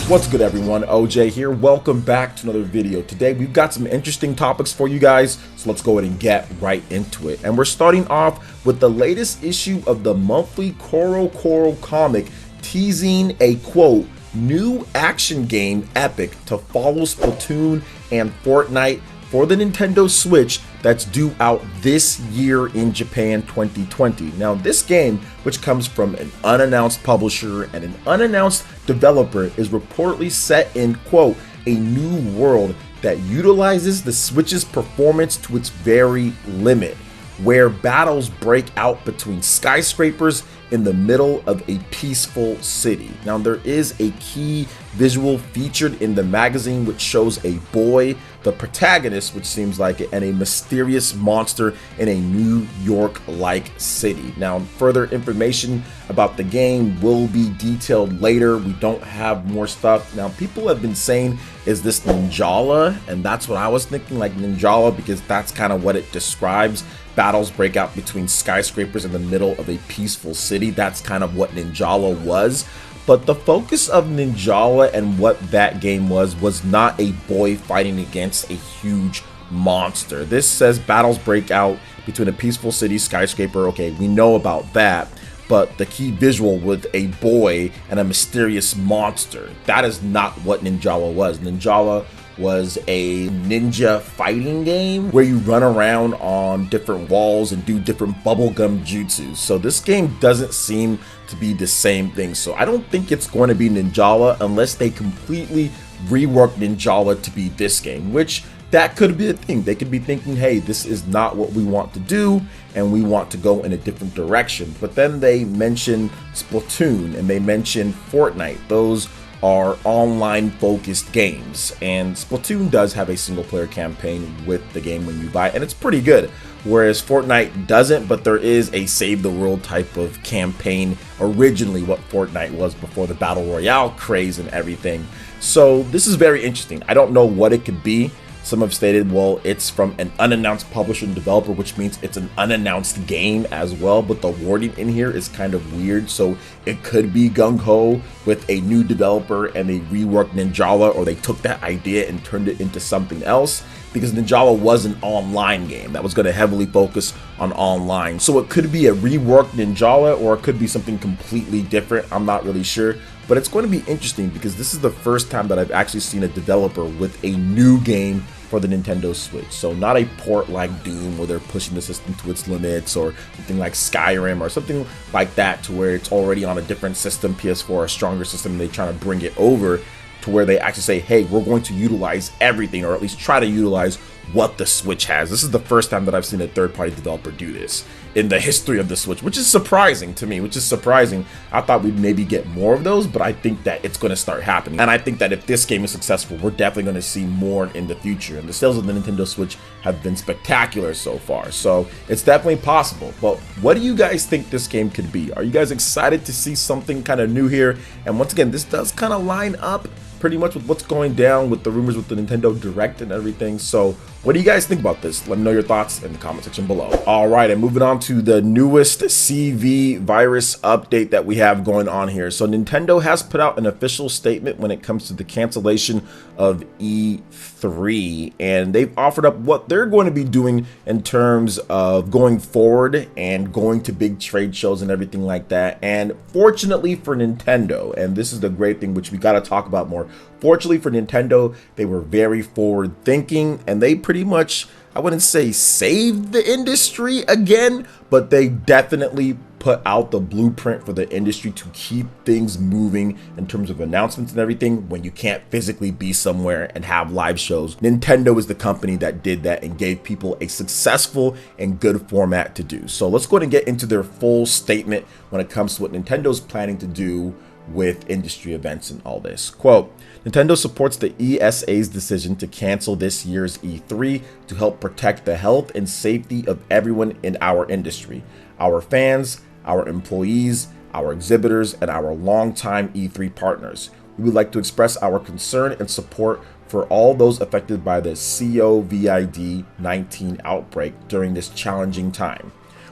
What's good, everyone? OJ here. Welcome back to another video. Today we've got some interesting topics for you guys, so let's go ahead and get right into it. And we're starting off with the latest issue of the monthly Coro comic, teasing a quote new action game epic to follow Splatoon and Fortnite for the Nintendo Switch that's due out this year in Japan 2020. Now, this game, which comes from an unannounced publisher and an unannounced developer, is reportedly set in, quote, a new world that utilizes the Switch's performance to its very limit, where battles break out between skyscrapers in the middle of a peaceful city. Now, there is a key visual featured in the magazine which shows a boy, the protagonist, which seems like it, and a mysterious monster in a New York-like city. Now, further information about the game will be detailed later. We don't have more stuff. Now, people have been saying, is this Ninjala? And that's what I was thinking, like Ninjala, because that's kind of what it describes. Battles break out between skyscrapers in the middle of a peaceful city. That's kind of what Ninjala was. But the focus of Ninjala and what that game was not a boy fighting against a huge monster. This says battles break out between a peaceful city skyscraper. Okay, we know about that. But the key visual with a boy and a mysterious monster, that is not what Ninjala was. Ninjala was a ninja fighting game where you run around on different walls and do different bubblegum jutsus. So this game doesn't seem to be the same thing. So I don't think it's going to be Ninjala unless they completely rework Ninjala to be this game, which that could be a thing. They could be thinking, hey, this is not what we want to do and we want to go in a different direction. But then they mention Splatoon and they mention Fortnite. Those are online focused games, and Splatoon does have a single player campaign with the game when you buy it, and it's pretty good, whereas Fortnite doesn't. But there is a save the world type of campaign, originally what Fortnite was before the battle royale craze and everything. So this is very interesting. I don't know what it could be. Some have stated, well, it's from an unannounced publisher and developer, which means it's an unannounced game as well, but the wording in here is kind of weird. So it could be gung-ho with a new developer and they reworked Ninjala, or they took that idea and turned it into something else, because Ninjala was an online game that was going to heavily focus on online. So it could be a reworked Ninjala, or it could be something completely different. I'm not really sure. But it's going to be interesting because this is the first time that I've actually seen a developer with a new game for the Nintendo Switch. So not a port like Doom where they're pushing the system to its limits, or something like Skyrim or something like that to where it's already on a different system, PS4, a stronger system, and they're trying to bring it over to where they actually say, hey, we're going to utilize everything, or at least try to utilize what the Switch has. This is the first time that I've seen a third-party developer do this in the history of the Switch, which is surprising to me, I thought we'd maybe get more of those, but I think that it's going to start happening. And I think that if this game is successful, we're definitely going to see more in the future. And the sales of the Nintendo Switch have been spectacular so far, so it's definitely possible. But what do you guys think this game could be? Are you guys excited to see something kind of new here? And once again, this does kind of line up pretty much with what's going down with the rumors with the Nintendo Direct and everything. So what do you guys think about this? Let me know your thoughts in the comment section below. All right, and moving on to the newest CV virus update that we have going on here. So Nintendo has put out an official statement when it comes to the cancellation of E3, and they've offered up what they're going to be doing in terms of going forward and going to big trade shows and everything like that. And fortunately for Nintendo, and this is the great thing which we got to talk about more, fortunately for Nintendo, they were very forward thinking, and they pretty much, I wouldn't say saved the industry again, but they definitely put out the blueprint for the industry to keep things moving in terms of announcements and everything when you can't physically be somewhere and have live shows. Nintendo is the company that did that and gave people a successful and good format to do. So let's go ahead and get into their full statement when it comes to what Nintendo's planning to do with industry events and all this. Quote, Nintendo supports the ESA's decision to cancel this year's E3 to help protect the health and safety of everyone in our industry, our fans, our employees, our exhibitors, and our longtime E3 partners. We would like to express our concern and support for all those affected by the COVID-19 outbreak during this challenging time.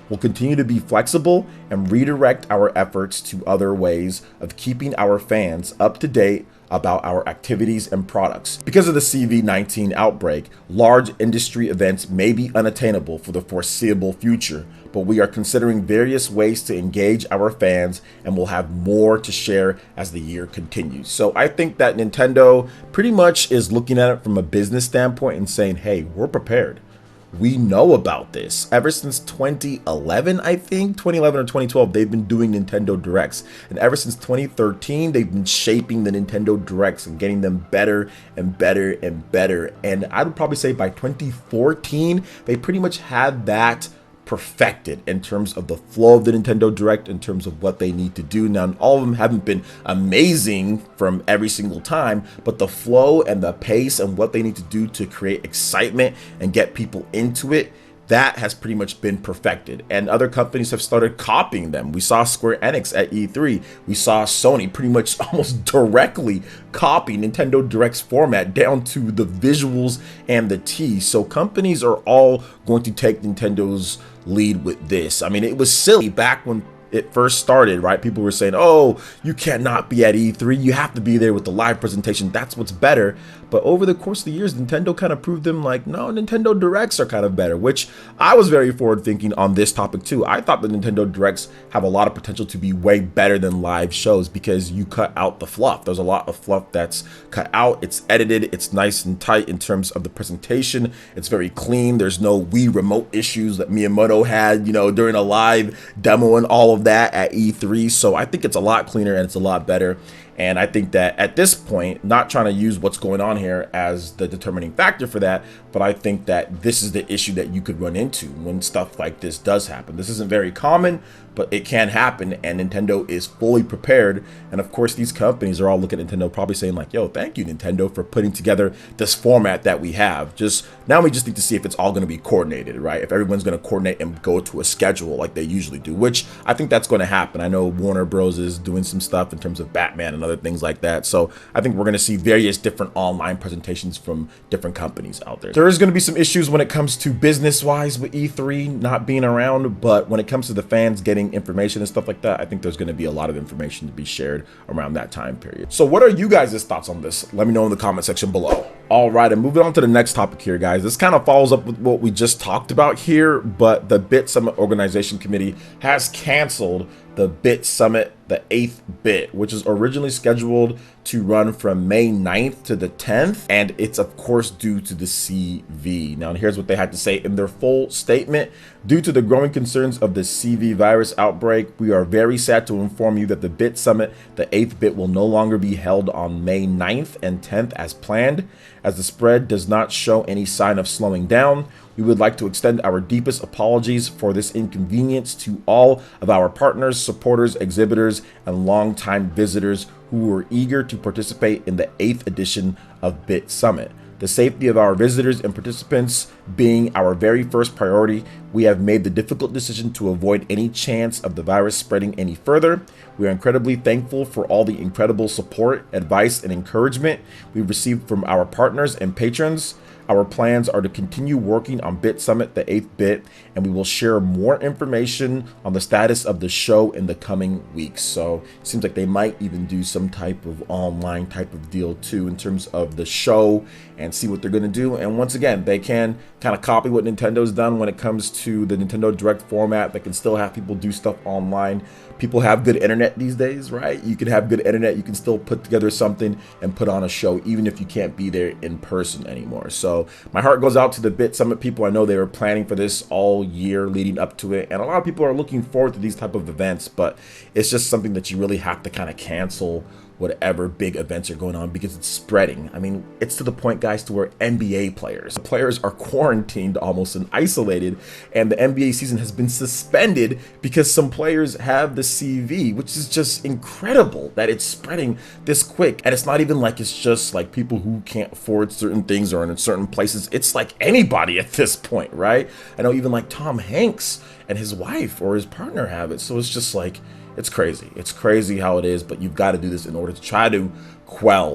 We'll continue to be flexible and redirect our efforts to other ways of keeping our fans up to date about our activities and products. Because of the CV-19 outbreak, large industry events may be unattainable for the foreseeable future, but we are considering various ways to engage our fans and will have more to share as the year continues. So I think that Nintendo pretty much is looking at it from a business standpoint and saying, hey, we're prepared. We know about this. Ever since 2011, I think, 2011 or 2012, they've been doing Nintendo Directs. And ever since 2013, they've been shaping the Nintendo Directs and getting them better and better and better. And I would probably say by 2014, they pretty much had that perfected in terms of the flow of the Nintendo Direct, in terms of what they need to do. Now, all of them haven't been amazing from every single time, but the flow and the pace and what they need to do to create excitement and get people into it, that has pretty much been perfected, and other companies have started copying them. We saw Square Enix at E3. We saw Sony pretty much almost directly copy Nintendo Direct's format down to the visuals and the T. So companies are all going to take Nintendo's lead with this. I mean, it was silly back when it first started, right? People were saying, oh, you cannot be at E3, you have to be there with the live presentation, that's what's better. But over the course of the years, Nintendo kind of proved them like, no, Nintendo Directs are kind of better, which I was very forward thinking on this topic too. I thought the Nintendo Directs have a lot of potential to be way better than live shows because you cut out the fluff. There's a lot of fluff that's cut out. It's edited. It's nice and tight in terms of the presentation. It's very clean. There's no Wii remote issues that Miyamoto had, you know, during a live demo and all of that at E3. So I think it's a lot cleaner and it's a lot better. And I think that at this point, not trying to use what's going on here as the determining factor for that, but I think that this is the issue that you could run into when stuff like this does happen. This isn't very common, but it can happen, and Nintendo is fully prepared. And of course, these companies are all looking at Nintendo probably saying like, yo, thank you, Nintendo, for putting together this format that we have. Just now we just need to see if it's all going to be coordinated, right? If everyone's going to coordinate and go to a schedule like they usually do, which I think that's going to happen. I know Warner Bros. Is doing some stuff in terms of Batman and other things like that. So I think we're going to see various different online presentations from different companies out there. There is going to be some issues when it comes to business-wise with E3 not being around, but when it comes to the fans getting information and stuff like that, I think there's going to be a lot of information to be shared around that time period. So what are you guys' thoughts on this? Let me know in the comment section below. All right, and moving on to the next topic here, guys. This kind of follows up with what we just talked about here, but the Bit Summit Organization Committee has canceled the Bit Summit, the 8th Bit, which is originally scheduled to run from May 9th to the 10th, and it's of course due to the CV. Now, here's what they had to say in their full statement. Due to the growing concerns of the CV virus outbreak, we are very sad to inform you that the Bit Summit, the 8th Bit, will no longer be held on May 9th and 10th as planned. As the spread does not show any sign of slowing down, we would like to extend our deepest apologies for this inconvenience to all of our partners, supporters, exhibitors, and longtime visitors who were eager to participate in the 8th edition of Bit Summit. The safety of our visitors and participants being our very first priority, we have made the difficult decision to avoid any chance of the virus spreading any further. We are incredibly thankful for all the incredible support, advice, and encouragement we've received from our partners and patrons. Our plans are to continue working on Bit Summit, the 8th Bit, and we will share more information on the status of the show in the coming weeks. So it seems like they might even do some type of online type of deal too in terms of the show and see what they're going to do. And once again, they can kind of copy what Nintendo's done when it comes to the Nintendo Direct format. They can still have people do stuff online. People have good internet these days, right? You can have good internet. You can still put together something and put on a show, even if you can't be there in person anymore. So my heart goes out to the Bit Summit people. I know they were planning for this all year leading up to it, and a lot of people are looking forward to these type of events, but it's just something that you really have to kind of cancel whatever big events are going on because it's spreading. I mean, it's to the point, guys, to where NBA players are quarantined almost and isolated, and the NBA season has been suspended because some players have the CV, which is just incredible that it's spreading this quick. And it's not even like it's just like people who can't afford certain things or in certain places. It's like anybody at this point, right? I know even like Tom Hanks and his wife or his partner have it. So it's just like, it's crazy. It's crazy how it is, but you've got to do this in order to try to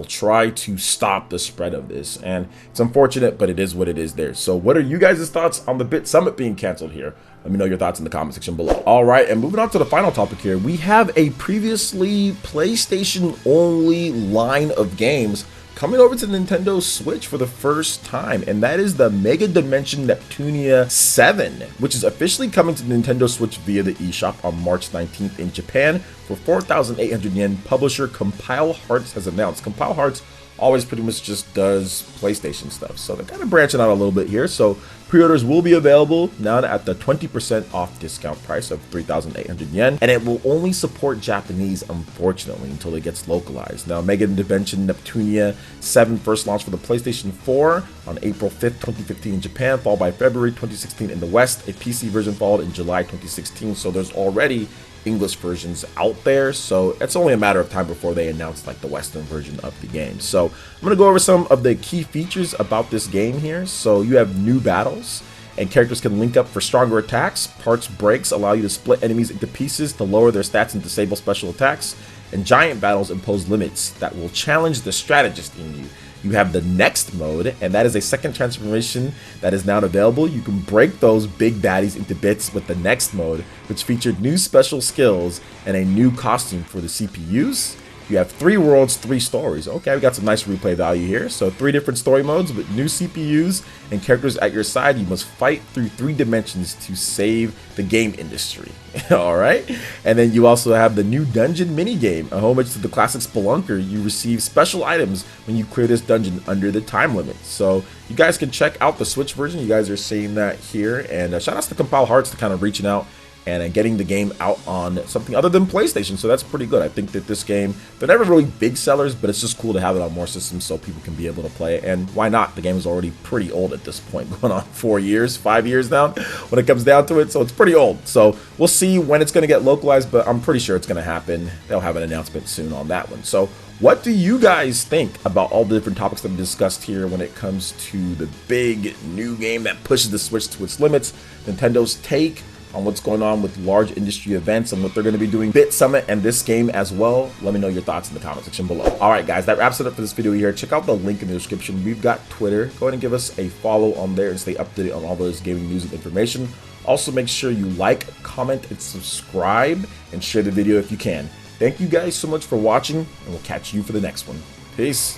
try to stop the spread of this. And it's unfortunate, but it is what it is there. So what are you guys' thoughts on the Bit Summit being canceled here? Let me know your thoughts in the comment section below. All right, and moving on to the final topic here, we have a previously PlayStation only line of games coming over to the Nintendo Switch for the first time, and that is the Mega Dimension Neptunia 7, which is officially coming to the Nintendo Switch via the eShop on March 19th in Japan for 4,800 yen. Publisher Compile Hearts has announced. Compile Hearts always pretty much just does PlayStation stuff, so they're kind of branching out a little bit here. So pre-orders will be available now at the 20% off discount price of 3,800 yen, and it will only support Japanese, unfortunately, until it gets localized. Now, Mega Dimension Neptunia 7 first launched for the PlayStation 4 on April 5th, 2015 in Japan, followed by February 2016 in the West. A PC version followed in July 2016, so there's already English versions out there, so it's only a matter of time before they announce like the Western version of the game. So I'm going to go over some of the key features about this game here. So you have new battles, and characters can link up for stronger attacks. Parts breaks allow you to split enemies into pieces to lower their stats and disable special attacks, and giant battles impose limits that will challenge the strategist in you. You have the next mode, and that is a second transformation that is now available. You can break those big baddies into bits with the next mode, which featured new special skills and a new costume for the CPUs. You have 3 worlds, 3 stories. Okay, we got some nice replay value here. So 3 different story modes with new CPUs and characters at your side. You must fight through 3 dimensions to save the game industry. All right. And then you also have the new dungeon minigame, a homage to the classic Spelunker. You receive special items when you clear this dungeon under the time limit. So you guys can check out the Switch version. You guys are seeing that here. And shout outs to Compile Hearts to kind of reaching out and getting the game out on something other than PlayStation, so that's pretty good. I think that this game, they're never really big sellers, but it's just cool to have it on more systems so people can be able to play it. And why not? The game is already pretty old at this point, going on 4 years, 5 years now when it comes down to it, so it's pretty old. So we'll see when it's going to get localized, but I'm pretty sure it's going to happen. They'll have an announcement soon on that one. So what do you guys think about all the different topics that we discussed here when it comes to the big new game that pushes the Switch to its limits, Nintendo's take on what's going on with large industry events and what they're going to be doing Bit Summit and this game as well? Let me know your thoughts in the comment section below. All right, guys, that wraps it up for this video here. Check out the link in the description. We've got Twitter. Go ahead and give us a follow on there and stay updated on all those gaming news and information. Also, make sure you like, comment, and subscribe, and share the video if you can. Thank you guys so much for watching, and we'll catch you for the next one. Peace.